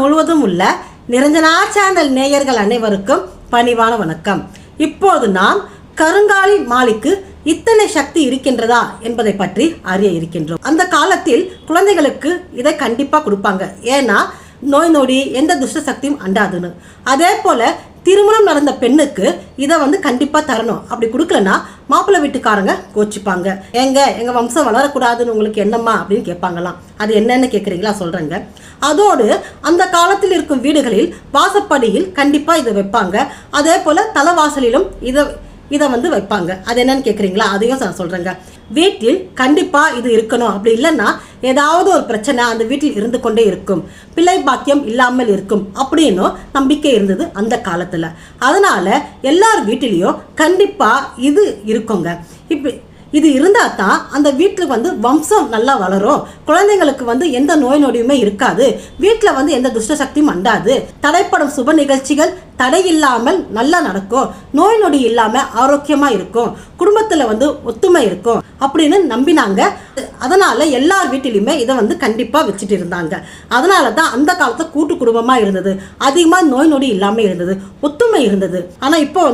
முழுவதும் உள்ள நிரஞ்சனா சேனல் நேயர்கள் அனைவருக்கும் பணிவான வணக்கம். இப்போது நாம் கருங்காலி மாலிக்கு இத்தனை சக்தி இருக்கின்றதா என்பதை பற்றி அறிய இருக்கின்றோம். அந்த காலத்தில் குழந்தைகளுக்கு இதை கண்டிப்பாக கொடுப்பாங்க. ஏன்னா நோய் நொடி எந்த துஷ்ட சக்தியும் அண்டாதுன்னு. அதே போல திருமணம் நடந்த பெண்ணுக்கு இதை கண்டிப்பாக தரணும். அப்படி கொடுக்கலன்னா மாப்பிள்ளை வீட்டுக்காரங்க கோச்சிப்பாங்க. எங்கள் வம்சம் வளரக்கூடாதுன்னு உங்களுக்கு என்னம்மா அப்படின்னு கேட்பாங்களாம். அது என்னன்னு கேட்குறீங்களா? சொல்கிறேங்க. அதோடு அந்த காலத்தில் இருக்கும் வீடுகளில் வாசப்படியில் கண்டிப்பாக இதை வைப்பாங்க. அதே போல் தலைவாசலிலும் இதை வைப்பாங்க. அது என்னன்னு கேட்குறீங்களா? அதையும் நான் சொல்கிறேங்க. வீட்டில் கண்டிப்பாக இது இருக்கணும். அப்படி இல்லைன்னா ஏதாவது ஒரு பிரச்சனை அந்த வீட்டில் இருந்து கொண்டே இருக்கும், பிள்ளை பாக்கியம் இல்லாமல் இருக்கும் அப்படின்னு நம்பிக்கை இருந்தது அந்த காலத்தில். அதனால எல்லார் வீட்டிலையும் கண்டிப்பாக இது இருக்குங்க. இப்போ இது இருந்தால் தான் அந்த வீட்டில் வம்சம் நல்லா வளரும், குழந்தைங்களுக்கு எந்த நோய் நொடியுமே இருக்காது, வீட்டில் எந்த துஷ்ட சக்தியும் அண்டாது, தடைப்படும் சுப நிகழ்ச்சிகள் தடையில்லாமல் நல்லா நடக்கும், நோய் நொடி இல்லாமல் ஆரோக்கியமாக இருக்கும், குடும்பத்தில் ஒத்துமை இருக்கும் அப்படின்னு நம்பினாங்க. அதனால எல்லார் வீட்டிலையுமே இதை கண்டிப்பாக வச்சுட்டு இருந்தாங்க. அதனால தான் அந்த காலத்தில் கூட்டு குடும்பமாக இருந்தது, அதிகமாக நோய் நொடி இல்லாமல் இருந்தது, ஒத்துமை இருந்தது. ஆனால் இப்போ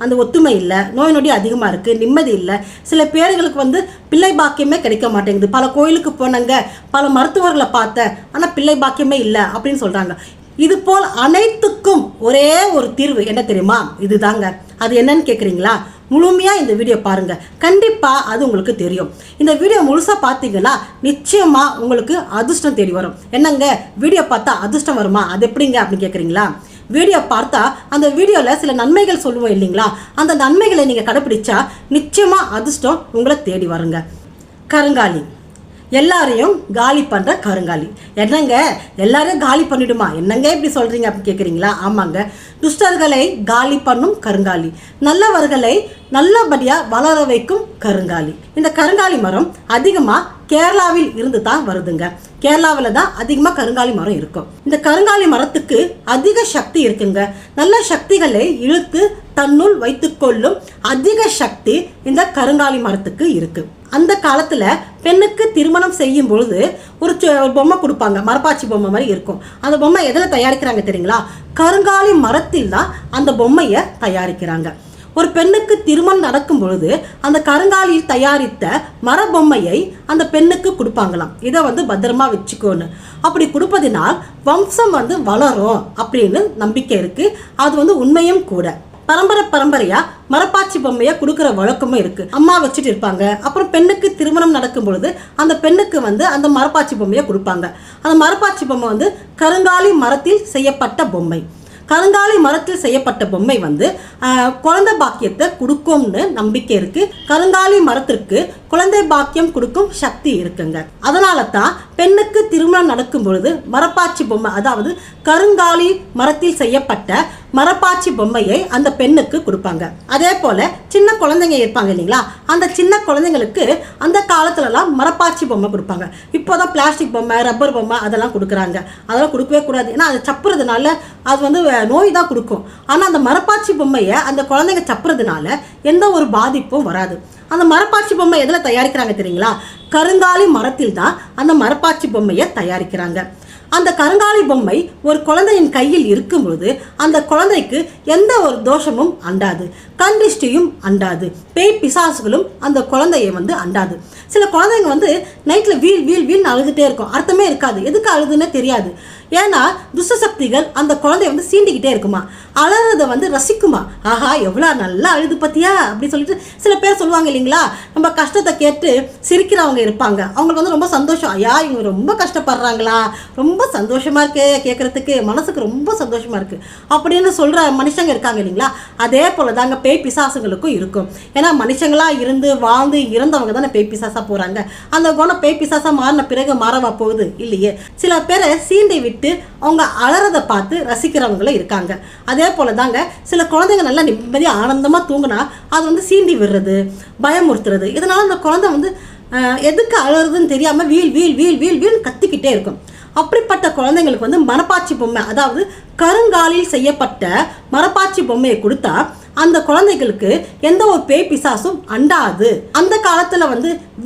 அந்த ஒத்துமை இல்லை, நோய் நொடி அதிகமாக இருக்குது, நிம்மதி இல்லை. சில பேர்களுக்கு பிள்ளை பாக்கியமே கிடைக்க மாட்டேங்குது. பல கோயிலுக்கு போனாங்க, பல மருத்துவர்களை பார்த்தேன், ஆனால் பிள்ளை பாக்கியமே இல்லை அப்படின்னு சொல்கிறாங்க. இது போல் அனைத்துக்கும் ஒரே ஒரு தீர்வு என்ன தெரியுமா? இதுதாங்க. அது என்னன்னு கேட்குறீங்களா? முழுமையாக இந்த வீடியோ பாருங்கள், கண்டிப்பாக அது உங்களுக்கு தெரியும். இந்த வீடியோ முழுசாக பார்த்தீங்கன்னா நிச்சயமாக உங்களுக்கு அதிர்ஷ்டம் தேடி வரும். என்னங்க வீடியோ பார்த்தா அதிர்ஷ்டம் வருமா? அது எப்படிங்க அப்படின்னு கேட்குறீங்களா? வீடியோ பார்த்தா அந்த வீடியோவில் சில நன்மைகள் சொல்லுவோம் இல்லைங்களா? அந்த நன்மைகளை நீங்கள் கடைப்பிடிச்சா நிச்சயமாக அதிர்ஷ்டம் உங்களை தேடி வருங்க. கருங்காலி எல்லாரையும் காலி பண்ணுற கருங்காலி. என்னங்க எல்லாரையும் காலி பண்ணிடுமா? என்னங்க இப்படி சொல்கிறீங்க அப்படின்னு கேட்குறீங்களா? ஆமாங்க, துஷ்டர்களை காலி பண்ணும் கருங்காலி, நல்லவர்களை நல்லபடியாக வளர வைக்கும் கருங்காலி. இந்த கருங்காலி மரம் அதிகமாக கேரளாவில் இருந்து தான் வருதுங்க. கேரளாவில் தான் அதிகமாக கருங்காலி மரம் இருக்கும். இந்த கருங்காலி மரத்துக்கு அதிக சக்தி இருக்குங்க. நல்ல சக்திகளை இழுத்து தன்னுள் வைத்துக்கொள்ளும் அதிக சக்தி இந்த கருங்காலி மரத்துக்கு இருக்கு. அந்த காலத்தில் பெண்ணுக்கு திருமணம் செய்யும் பொழுது ஒரு பொம்மை கொடுப்பாங்க, மரப்பாச்சி பொம்மை மாதிரி இருக்கும். அந்த பொம்மை எதில் தயாரிக்கிறாங்க தெரியுங்களா? கருங்காலி மரத்தில் தான் அந்த பொம்மையை தயாரிக்கிறாங்க. ஒரு பெண்ணுக்கு திருமணம் நடக்கும் பொழுது அந்த கருங்காலியில் தயாரித்த மர பொம்மையை அந்த பெண்ணுக்கு கொடுப்பாங்களாம். இதை பத்திரமா வச்சுக்கோன்னு. அப்படி கொடுப்பதினால் வம்சம் வளரும் அப்படின்னு நம்பிக்கை இருக்கு. அது உண்மையும் கூட. பரம்பரையா மரப்பாச்சி பொம்மையை கொடுக்குற வழக்கமும் இருக்கு. அம்மா வச்சுட்டு இருப்பாங்க. அப்புறம் பெண்ணுக்கு திருமணம் நடக்கும் பொழுது அந்த பெண்ணுக்கு அந்த மரப்பாச்சி பொம்மையை கொடுப்பாங்க. அந்த மரப்பாச்சி பொம்மை கருங்காலி மரத்தில் செய்யப்பட்ட பொம்மை. கருங்காலி மரத்தில் செய்யப்பட்ட பொம்மை குழந்தை பாக்கியத்தை கொடுக்கும்னு நம்பிக்கை இருக்கு. கருங்காலி மரத்திற்கு குழந்தை பாக்கியம் கொடுக்கும் சக்தி இருக்குங்க. அதனால தான் பெண்ணுக்கு திருமணம் நடக்கும் பொழுது மரப்பாச்சி பொம்மை, அதாவது கருங்காலி மரத்தில் செய்யப்பட்ட மரப்பாச்சி பொம்மையை அந்த பெண்ணுக்கு கொடுப்பாங்க. அதே போல சின்ன குழந்தைங்க இருப்பாங்க இல்லைங்களா? அந்த சின்ன குழந்தைங்களுக்கு அந்த காலத்துலலாம் மரப்பாச்சி பொம்மை கொடுப்பாங்க. இப்போதான் பிளாஸ்டிக் பொம்மை, ரப்பர் பொம்மை அதெல்லாம் கொடுக்குறாங்க. அதெல்லாம் கொடுக்கவே கூடாது. ஏன்னா அது சப்புறதுனால அது நோய் தான் கொடுக்கும். ஆனால் அந்த மரப்பாச்சி பொம்மையை அந்த குழந்தைங்க சப்புறதுனால எந்த ஒரு பாதிப்பும் வராது. அந்த மரப்பாச்சி பொம்மை எதில் தயாரிக்கிறாங்க தெரியுங்களா? கருங்காலி மரத்தில் தான் அந்த மரப்பாச்சி பொம்மையை தயாரிக்கிறாங்க. அந்த கருங்காலி பொம்மை ஒரு குழந்தையின் கையில் இருக்கும் பொழுது அந்த குழந்தைக்கு எந்த ஒரு தோஷமும் அண்டாது, கண்டிஷ்டியும் அண்டாது, பேய் பிசாசுகளும் அந்த குழந்தையை அண்டாது. சில குழந்தைங்க நைட்டில் வீல் அழுதுகிட்டே இருக்கும், அர்த்தமே இருக்காது, எதுக்கு அழுதுன்னே தெரியாது. ஏன்னா துஷ்ட சக்திகள் அந்த குழந்தைய சீண்டிக்கிட்டே இருக்குமா, அழுறதை ரசிக்குமா. ஆஹா எவ்வளோ நல்லா அழுது பத்தியா அப்படி சொல்லிட்டு சில பேர் சொல்லுவாங்க இல்லைங்களா? நம்ம கஷ்டத்தை கேட்டு சிரிக்கிறவங்க இருப்பாங்க. அவங்களுக்கு ரொம்ப சந்தோஷம். ஐயா இவங்க ரொம்ப கஷ்டப்படுறாங்களா, ரொம்ப சந்தோஷமா இருக்கு, கேட்கறதுக்கு மனசுக்கு ரொம்ப சந்தோஷமா இருக்கு அப்படின்னு சொல்ற மனுஷங்க இருக்காங்க இல்லைங்களா? அதே போல தாங்க பேய் பிசாசுங்களுக்கும் இருக்கும். ஏன்னா மனுஷங்களா இருந்து வாழ்ந்து இறந்தவங்க தானே பேய் பிசாசா போறாங்க. அந்த குணம் பேய் பிசாசா மாறின பிறகு மாறவா போகுது இல்லையே. சில பேரை சீண்டி விட்டு அவங்க அலறதை பார்த்து ரசிக்கிறவங்களும் இருக்காங்க. அதே போல தாங்க சில குழந்தைங்க நல்லா நிம்மதியாக ஆனந்தமாக தூங்கினா அது சீண்டி விடுறது, பயமுறுத்துறது. இதனால அந்த குழந்தை எதுக்கு அழுறதுன்னு தெரியாமல் வீல் கத்திக்கிட்டே இருக்கும். அப்படிப்பட்ட குழந்தைங்களுக்கு மரப்பாச்சி பொம்மை, அதாவது கருங்காலில் செய்யப்பட்ட மரப்பாச்சி பொம்மையை கொடுத்தா அந்த குழந்தைகளுக்கு எந்த ஒரு பேய் பிசாசும் அண்டாது. அந்த காலத்துல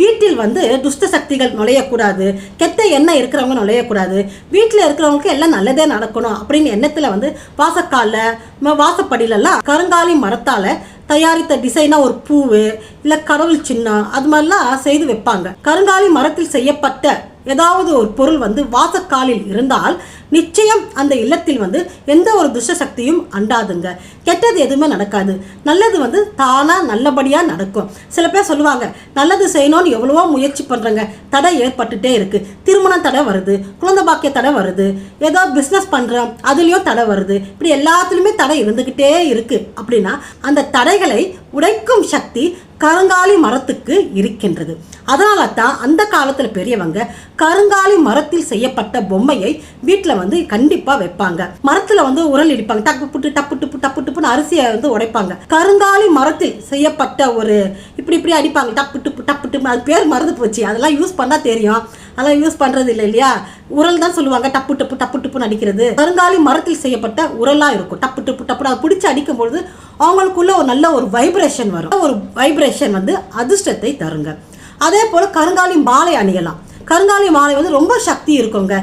வீட்டில் துஷ்ட சக்திகள் நுழையக்கூடாது, கெட்ட எண்ணம் இருக்கிறவங்க நுழையக்கூடாது, வீட்டில் இருக்கிறவங்களுக்கு எல்லாம் நல்லதே நடக்கணும் அப்படின்னு எண்ணத்துல வாசக்கால வாசப்படியிலெல்லாம் கருங்காலி மரத்தால தயாரித்த டிசைனா ஒரு பூவு இல்ல கடவுள் சின்னம் அது மாதிரிலாம் செய்து வைப்பாங்க. கருங்காலி மரத்தில் செய்யப்பட்ட ஏதாவது ஒரு பொருள் வாசக்காலில் இருந்தால் நிச்சயம் அந்த இல்லத்தில் எந்த ஒரு துஷ்ட சக்தியும் அண்டாதுங்க, கெட்டது எதுவுமே நடக்காது, நல்லது தானா நல்லபடியா நடக்கும். சில பேர் சொல்லுவாங்க நல்லது செய்யணும்னு எவ்வளவோ முயற்சி பண்றாங்க, தடை ஏற்பட்டுட்டே இருக்கு, திருமணம் தடை வருது, குழந்தை பாக்கிய தடை வருது, ஏதோ பிசினஸ் பண்றோம் அதுலயும் தடை வருது, இப்படி எல்லாத்துலயுமே தடை இருந்துகிட்டே இருக்கு அப்படின்னா அந்த தடைகளை உடைக்கும் சக்தி கருங்காலி மரத்துக்கு இருக்கின்றது. அதனால தான் அந்த காலத்துல பெரியவங்க கருங்காலி மரத்தில் செய்யப்பட்ட பொம்மையை வீட்டுல கண்டிப்பா வைப்பாங்க. மரத்துல உரல் இடிப்பாங்க, டப்பு புட்டு டப்பு டுப்பு டப்பு டுப்புன்னு அரிசியை உடைப்பாங்க. கருங்காலி மரத்தில் செய்யப்பட்ட ஒரு இப்படி அடிப்பாங்க, டப்பு டுப்பு டப்பு டுப்பு, அது பேர் மறந்து போச்சு, அதெல்லாம் யூஸ் பண்ணா தெரியும், அதெல்லாம் யூஸ் பண்றது இல்லை இல்லையா. உரல் தான் சொல்லுவாங்க டப்பு டப்பு டப்பு டுப்புன்னு அடிக்கிறது. கருங்காலி மரத்தில் செய்யப்பட்ட உரலா இருக்கும், டப்பு டுப்பு டப்பு அதை பிடிச்சி அடிக்கும் பொழுது அவங்களுக்குள்ள ஒரு நல்ல ஒரு வைப்ரேஷன் வரும். ஒரு வைப்ரேஷன் அதிர்ஷ்டத்தை தருங்க. அதே போல கருங்காலி மாலை அணியலாம். கருங்காலி மாலை ரொம்ப சக்தி இருக்குங்க.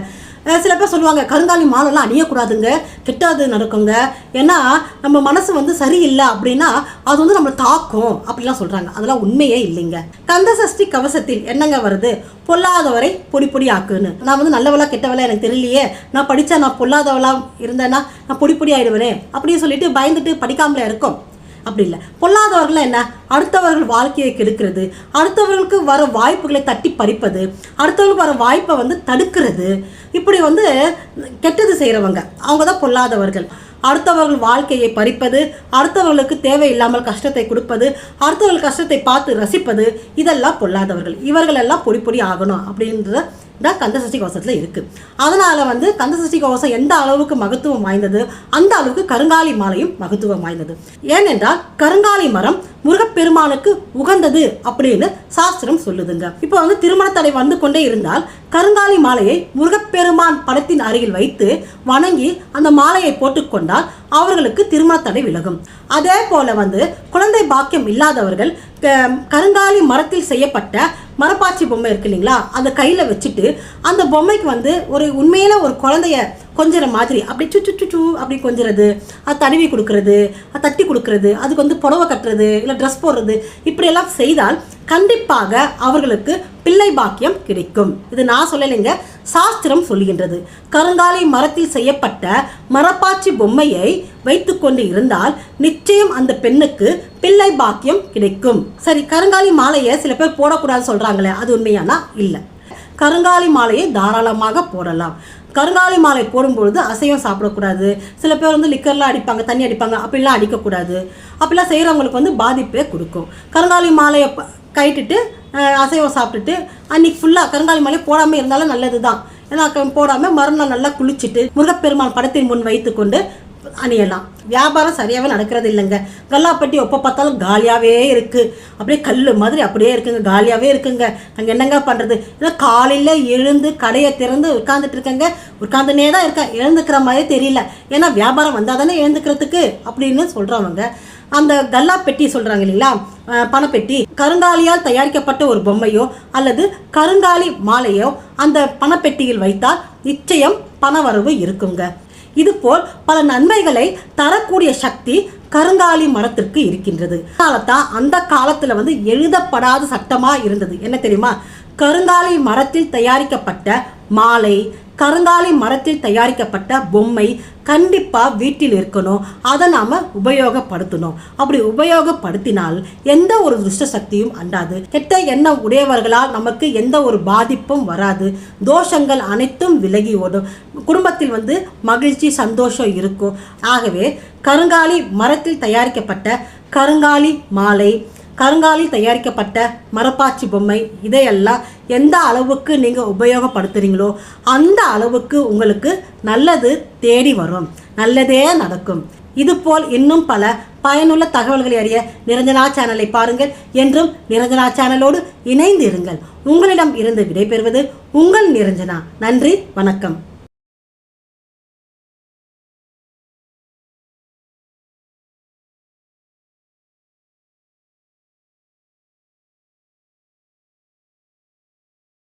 சில பேர் சொல்லுவாங்க கருங்காலி மாலைலாம் அணியக்கூடாதுங்க, கெட்டது நடக்குங்க, ஏன்னா நம்ம மனசு சரியில்லை அப்படின்னா அது நம்மளை தாக்கும் அப்படிலாம் சொல்றாங்க. அதெல்லாம் உண்மையே இல்லைங்க. கந்த சஷ்டி கவசத்தில் என்னங்க வருது, பொல்லாதவரை பொடி பொடி ஆக்குன்னு. நான் நல்லவளா கெட்டவளா எனக்கு தெரியலையே, நான் படித்தா நான் பொல்லாதவளா இருந்தேன்னா நான் பொடி பொடி ஆயிடுவேனே அப்படின்னு சொல்லிட்டு பயந்துட்டு படிக்காமலே இருக்கும். அப்படி இல்லை. பொல்லாதவர்கள் என்ன, அடுத்தவர்கள் வாழ்க்கையை கெடுக்கிறது, அடுத்தவர்களுக்கு வர வாய்ப்புகளை தட்டி பறிப்பது, அடுத்தவர்களுக்கு வர வாய்ப்பை தடுக்கிறது, இப்படி கெட்டது செய்கிறவங்க அவங்க தான் பொல்லாதவர்கள். அடுத்தவர்கள் வாழ்க்கையை பறிப்பது, அடுத்தவர்களுக்கு தேவையில்லாமல் கஷ்டத்தை கொடுப்பது, அடுத்தவர்கள் கஷ்டத்தை பார்த்து ரசிப்பது, இதெல்லாம் பொல்லாதவர்கள். இவர்கள் எல்லாம் பொடி பொடி ஆகணும் அப்படின்றத தான் கந்த சஷ்டி கவசத்தில் இருக்கு. அதனால கந்த சஷ்டி கவசம் எந்த அளவுக்கு மகத்துவம் வாய்ந்தது அந்த அளவுக்கு கருங்காலி மாலையும் மகத்துவம் வாய்ந்தது. ஏனென்றால் கருங்காலி மரம் முருகப்பெருமானுக்கு உகந்தது அப்படின்னு சாஸ்திரம் சொல்லுதுங்க. இப்போ திருமண தடை கொண்டே இருந்தால் கருங்காலி மாலையை முருகப்பெருமான் படத்தின் அருகில் வைத்து வணங்கி அந்த மாலையை போட்டுக்கொண்டால் அவர்களுக்கு திருமண தடை விலகும். அதே போல குழந்தை பாக்கியம் இல்லாதவர்கள் கருங்காலி மரத்தில் செய்யப்பட்ட மரப்பாச்சி பொம்மை இருக்கு இல்லைங்களா, அதை கையில வச்சுட்டு அந்த பொம்மைக்கு ஒரு உண்மையில ஒரு குழந்தைய கொஞ்சற மாதிரி அப்படி சுச்சு அப்படி கொஞ்சறது, அது தடவி கொடுக்கறது, அது தட்டி கொடுக்கறது, அதுக்கு புடவை கட்டுறது இல்லை ட்ரெஸ் போடுறது, இப்படியெல்லாம் செய்தால் கண்டிப்பாக அவர்களுக்கு பிள்ளை பாக்கியம் கிடைக்கும். இது நான் சொல்லலைங்க, சாஸ்திரம் சொல்கின்றது. கருங்காலி மரத்தில் செய்யப்பட்ட மரப்பாச்சி பொம்மையை வைத்துக்கொண்டு இருந்தால் நிச்சயம் அந்த பெண்ணுக்கு பிள்ளை பாக்கியம் கிடைக்கும். சரி, கருங்காலி மாலையை சில பேர் போடக்கூடாதுன்னு சொல்றாங்களே, அது உண்மையானா? இல்லை. கருங்காலி மாலையை தாராளமாக போடலாம். கருங்காலி மாலை போடும்பொழுது அசைவம் சாப்பிடக்கூடாது. சில பேர் லிக்கர்லாம் அடிப்பாங்க, தண்ணி அடிப்பாங்க, அப்படிலாம் அடிக்கக்கூடாது. அப்படிலாம் செய்கிறவங்களுக்கு பாதிப்பே கொடுக்கும். கருங்காலி மாலையை கைட்டுட்டு அசைவம் சாப்பிட்டுட்டு அன்னைக்கு ஃபுல்லாக கருங்காலி மாலை போடாமல் இருந்தாலும் நல்லது தான். ஏன்னா போடாமல் மறுநாள் நல்லா குளிச்சுட்டு முருகப்பெருமான் படத்தின் முன் வைத்து கொண்டு அணியலாம். வியாபாரம் சரியாகவே நடக்கிறது இல்லைங்க. கல்லாப்பட்டி எப்போ பார்த்தாலும் காலியாகவே இருக்குது, அப்படியே கல் மாதிரி அப்படியே இருக்குங்க, காலியாகவே இருக்குங்க. நாங்கள் என்னங்க பண்ணுறது? ஏன்னா காலையில் எழுந்து கடையை திறந்து உட்காந்துட்டு இருக்கேங்க, உட்காந்துனே தான் இருக்கேன், எழுந்துக்கிற மாதிரி தெரியல. ஏன்னா வியாபாரம் வந்தால் தானே எழுந்துக்கிறதுக்கு அப்படின்னு சொல்கிறவங்க அந்த கல்லா பெட்டி சொல்கிறாங்க இல்லைங்களா, பணப்பெட்டி, கருங்காலியால் தயாரிக்கப்பட்ட ஒரு பொம்மையோ அல்லது கருங்காலி மாலையோ அந்த பணப்பெட்டியில் வைத்தால் நிச்சயம் பணவரவு இருக்குங்க. இதுபோல் பல நன்மைகளை தரக்கூடிய சக்தி கருங்காலி மரத்திற்கு இருக்கின்றது. அதனால தான் அந்த காலத்துல எழுதப்படாத சட்டமா இருந்தது. என்ன தெரியுமா? கருங்காலி மரத்தில் தயாரிக்கப்பட்ட மாலை, கருங்காலி மரத்தில் தயாரிக்கப்பட்ட பொம்மை கண்டிப்பா வீட்டில் இருக்கணும். அதை நாம உபயோகப்படுத்தணும். அப்படி உபயோகப்படுத்தினால் எந்த ஒரு துஷ்ட சக்தியும் அண்டாது. கெட்ட எண்ணம் உடையவர்களால் நமக்கு எந்த ஒரு பாதிப்பும் வராது. தோஷங்கள் அனைத்தும் விலகி ஓடும். குடும்பத்தில் மகிழ்ச்சி சந்தோஷம் இருக்கும். ஆகவே கருங்காலி மரத்தில் தயாரிக்கப்பட்ட கருங்காலி மாலை, கருங்காலி தயாரிக்கப்பட்ட மரப்பாச்சி பொம்மை, இதையெல்லாம் எந்த அளவுக்கு நீங்கள் உபயோகப்படுத்துகிறீங்களோ அந்த அளவுக்கு உங்களுக்கு நல்லது தேடி வரும், நல்லதே நடக்கும். இதுபோல் இன்னும் பல பயனுள்ள தகவல்களை அறிய நிரஞ்சனா சேனலை பாருங்கள். என்றும் நிரஞ்சனா சேனலோடு இணைந்து இருங்கள். உங்களிடம் இருந்து விடைபெறுவது உங்கள் நிரஞ்சனா. நன்றி, வணக்கம்.